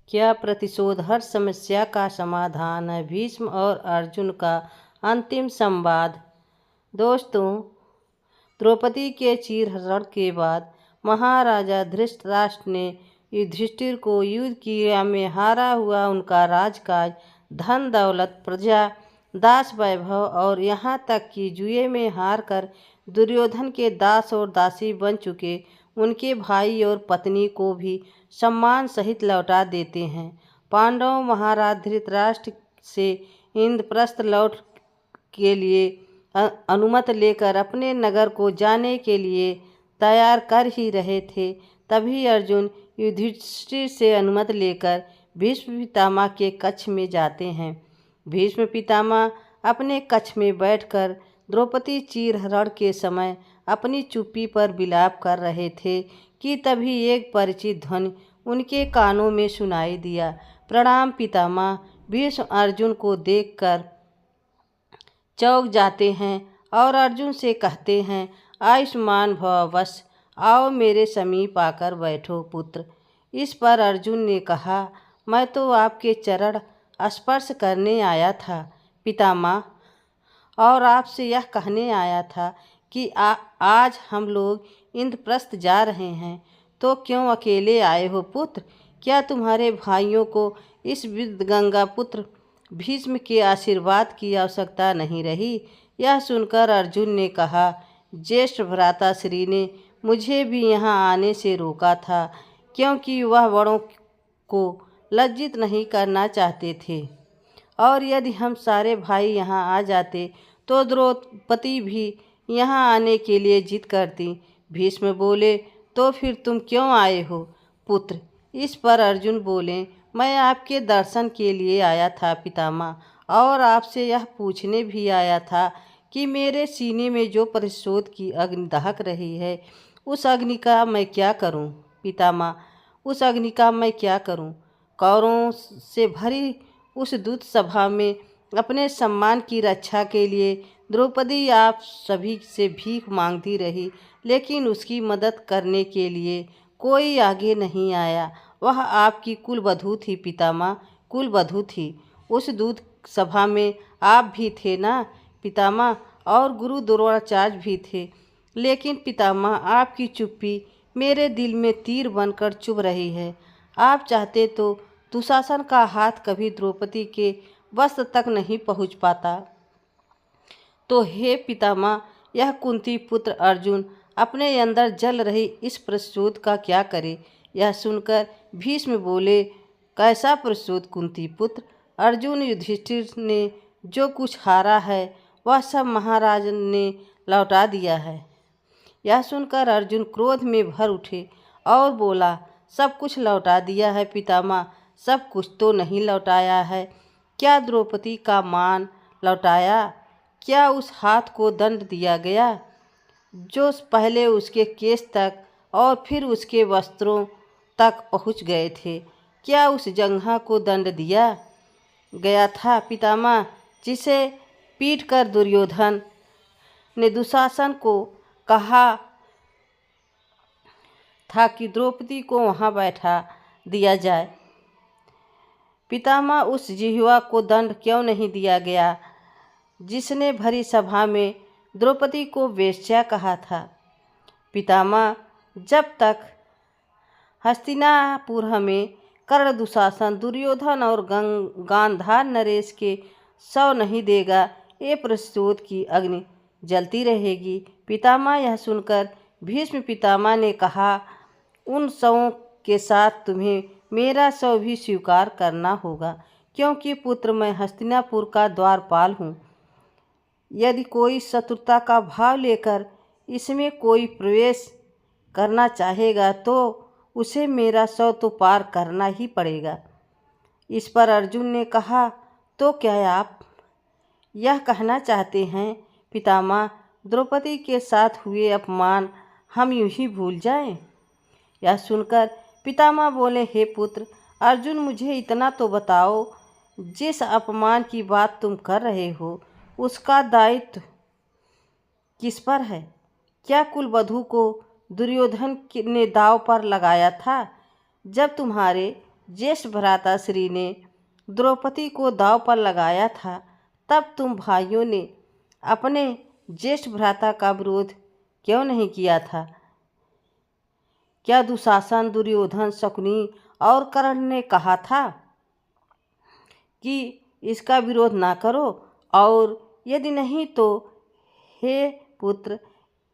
क्या प्रतिशोध हर समस्या का समाधान है? भीष्म और अर्जुन का अंतिम संवाद। दोस्तों, द्रौपदी के चीरहरण के बाद महाराजा धृतराष्ट्र ने युधिष्ठिर को युद्ध क्रिया में हारा हुआ उनका राजकाज, धन दौलत, प्रजा, दास वैभव और यहाँ तक कि जुए में हार कर दुर्योधन के दास और दासी बन चुके उनके भाई और पत्नी को भी सम्मान सहित लौटा देते हैं। पांडव महाराज धृतराष्ट्र से इंद्रप्रस्थ लौट के लिए अनुमति लेकर अपने नगर को जाने के लिए तैयार कर ही रहे थे, तभी अर्जुन युधिष्ठिर से अनुमति लेकर भीष्म पितामह के कक्ष में जाते हैं। भीष्म पितामह अपने कक्ष में बैठकर द्रौपदी चीरहरण के समय अपनी चुप्पी पर विलाप कर रहे थे कि तभी एक परिचित ध्वनि उनके कानों में सुनाई दिया। प्रणाम पितामह। भीष्म अर्जुन को देखकर चौंक जाते हैं और अर्जुन से कहते हैं, आयुष्मान भव वत्स, आओ मेरे समीप आकर बैठो पुत्र। इस पर अर्जुन ने कहा, मैं तो आपके चरण स्पर्श करने आया था पितामह, और आपसे यह कहने आया था कि आज हम लोग इंद्रप्रस्थ जा रहे हैं, तो क्यों अकेले आए हो पुत्र? क्या तुम्हारे भाइयों को इस विदगंगा पुत्र भीष्म के आशीर्वाद की आवश्यकता नहीं रही? यह सुनकर अर्जुन ने कहा, ज्येष्ठ भ्राताश्री ने मुझे भी यहाँ आने से रोका था, क्योंकि वह बड़ों को लज्जित नहीं करना चाहते थे, और यदि हम सारे भाई यहाँ आ जाते तो द्रौपदी भी यहाँ आने के लिए जिद करती। भीष्म बोले, तो फिर तुम क्यों आए हो पुत्र? इस पर अर्जुन बोले, मैं आपके दर्शन के लिए आया था पितामह, और आपसे यह पूछने भी आया था कि मेरे सीने में जो प्रतिशोध की अग्नि दहक रही है, उस अग्नि का मैं क्या करूं पितामह? उस अग्नि का मैं क्या करूं? कौरवों से भरी उस दूत सभा में अपने सम्मान की रक्षा के लिए द्रौपदी आप सभी से भीख मांगती रही, लेकिन उसकी मदद करने के लिए कोई आगे नहीं आया। वह आपकी कुलवधू थी पितामह, कुलवधू थी। उस दूत सभा में आप भी थे ना पितामह, और गुरु द्रोणाचार्य भी थे, लेकिन पितामह आपकी चुप्पी मेरे दिल में तीर बनकर चुभ रही है। आप चाहते तो दुशासन का हाथ कभी द्रौपदी के वस्त्र तक नहीं पहुँच पाता। तो हे पितामह, यह कुंती पुत्र अर्जुन अपने अंदर जल रही इस प्रतिशोध का क्या करे? यह सुनकर भीष्म बोले, कैसा प्रतिशोध कुंती पुत्र? अर्जुन, युधिष्ठिर ने जो कुछ हारा है वह सब महाराज ने लौटा दिया है। यह सुनकर अर्जुन क्रोध में भर उठे और बोला, सब कुछ लौटा दिया है पितामह? सब कुछ तो नहीं लौटाया है। क्या द्रौपदी का मान लौटाया? क्या उस हाथ को दंड दिया गया जो पहले उसके केस तक और फिर उसके वस्त्रों तक पहुंच गए थे? क्या उस जंघा को दंड दिया गया था पितामह, जिसे पीट कर दुर्योधन ने दुशासन को कहा था कि द्रौपदी को वहां बैठा दिया जाए? पितामह, उस जिह्वा को दंड क्यों नहीं दिया गया जिसने भरी सभा में द्रौपदी को वेश्या कहा था? पितामह, जब तक हस्तिनापुर हमें कर्ण, दुशासन, दुर्योधन और गांधार नरेश के शव नहीं देगा, ये प्रतिशोध की अग्नि जलती रहेगी। पितामह, यह सुनकर भीष्म पितामह ने कहा, उन शवों के साथ तुम्हें मेरा शव भी स्वीकार करना होगा, क्योंकि पुत्र मैं हस्तिनापुर का द्वारपाल हूँ। यदि कोई शत्रुता का भाव लेकर इसमें कोई प्रवेश करना चाहेगा तो उसे मेरा शव तो पार करना ही पड़ेगा। इस पर अर्जुन ने कहा, तो क्या आप यह कहना चाहते हैं पितामह, द्रौपदी के साथ हुए अपमान हम यूं ही भूल जाएं? यह सुनकर पितामह बोले, हे पुत्र अर्जुन, मुझे इतना तो बताओ, जिस अपमान की बात तुम कर रहे हो उसका दायित्व किस पर है? क्या कुलवधू को दुर्योधन ने दांव पर लगाया था? जब तुम्हारे ज्येष्ठ भ्राताश्री ने द्रौपदी को दांव पर लगाया था, तब तुम भाइयों ने अपने ज्येष्ठ भ्राता का विरोध क्यों नहीं किया था? क्या दुशासन, दुर्योधन, शकुनी और कर्ण ने कहा था कि इसका विरोध ना करो? और यदि नहीं तो हे पुत्र,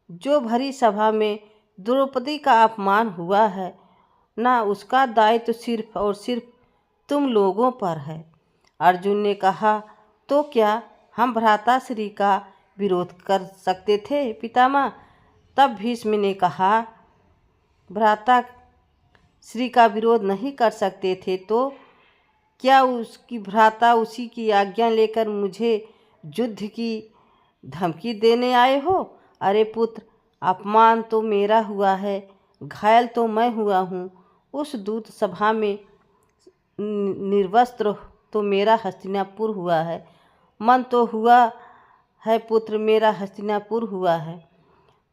जो भरी सभा में द्रौपदी का अपमान हुआ है ना, उसका दायित्व सिर्फ और सिर्फ तुम लोगों पर है। अर्जुन ने कहा, तो क्या हम भ्राताश्री का विरोध कर सकते थे पितामह? तब भीष्म ने कहा, भ्राता श्री का विरोध नहीं कर सकते थे तो क्या उसकी भ्राता उसी की आज्ञा लेकर मुझे युद्ध की धमकी देने आए हो? अरे पुत्र, अपमान तो मेरा हुआ है, घायल तो मैं हुआ हूँ। उस दूत सभा में निर्वस्त्र तो मेरा हस्तिनापुर हुआ है। मन तो हुआ है पुत्र, मेरा हस्तिनापुर हुआ है।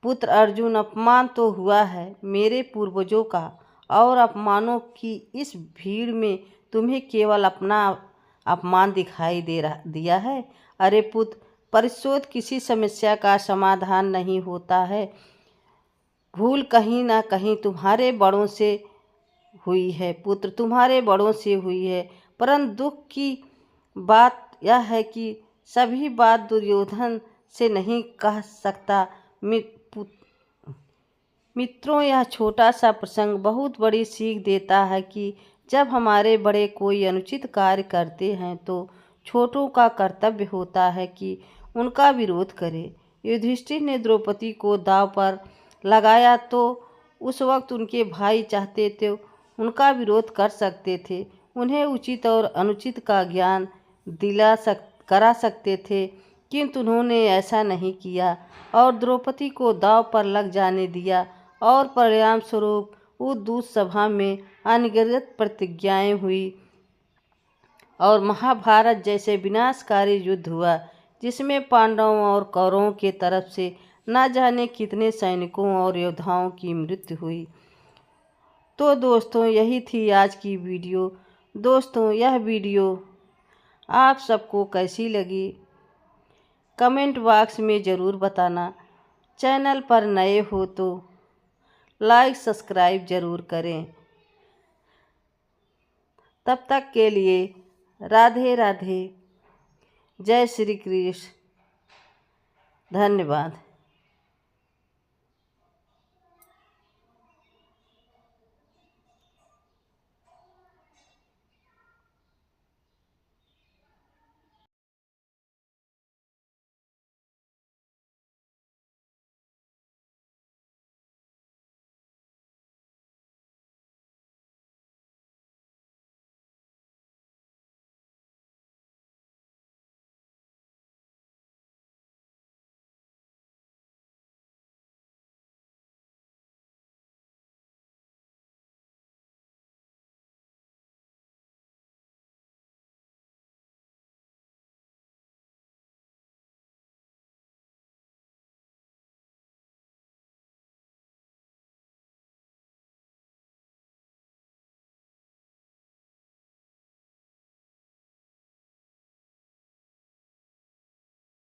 पुत्र अर्जुन, अपमान तो हुआ है मेरे पूर्वजों का, और अपमानों की इस भीड़ में तुम्हें केवल अपना अपमान दिखाई दिया है। अरे पुत्र, परिशोध किसी समस्या का समाधान नहीं होता है। भूल कहीं ना कहीं तुम्हारे बड़ों से हुई है पुत्र, तुम्हारे बड़ों से हुई है। परंतु दुख की बात यह है कि सभी बात दुर्योधन से नहीं कह सकता। मित्रों, यह छोटा सा प्रसंग बहुत बड़ी सीख देता है कि जब हमारे बड़े कोई अनुचित कार्य करते हैं तो छोटों का कर्तव्य होता है कि उनका विरोध करें। युधिष्ठिर ने द्रौपदी को दांव पर लगाया तो उस वक्त उनके भाई चाहते थे उनका विरोध कर सकते थे, उन्हें उचित और अनुचित का ज्ञान करा सकते थे, किंतु उन्होंने ऐसा नहीं किया और द्रौपदी को दांव पर लग जाने दिया, और परिणाम स्वरूप उस दूत सभा में अनगिनत प्रतिज्ञाएं हुई और महाभारत जैसे विनाशकारी युद्ध हुआ, जिसमें पांडवों और कौरवों के तरफ से न जाने कितने सैनिकों और योद्धाओं की मृत्यु हुई। तो दोस्तों, यही थी आज की वीडियो। दोस्तों, यह वीडियो आप सबको कैसी लगी कमेंट बॉक्स में ज़रूर बताना। चैनल पर नए हो तो लाइक सब्सक्राइब ज़रूर करें। तब तक के लिए राधे राधे, जय श्री कृष्ण, धन्यवाद।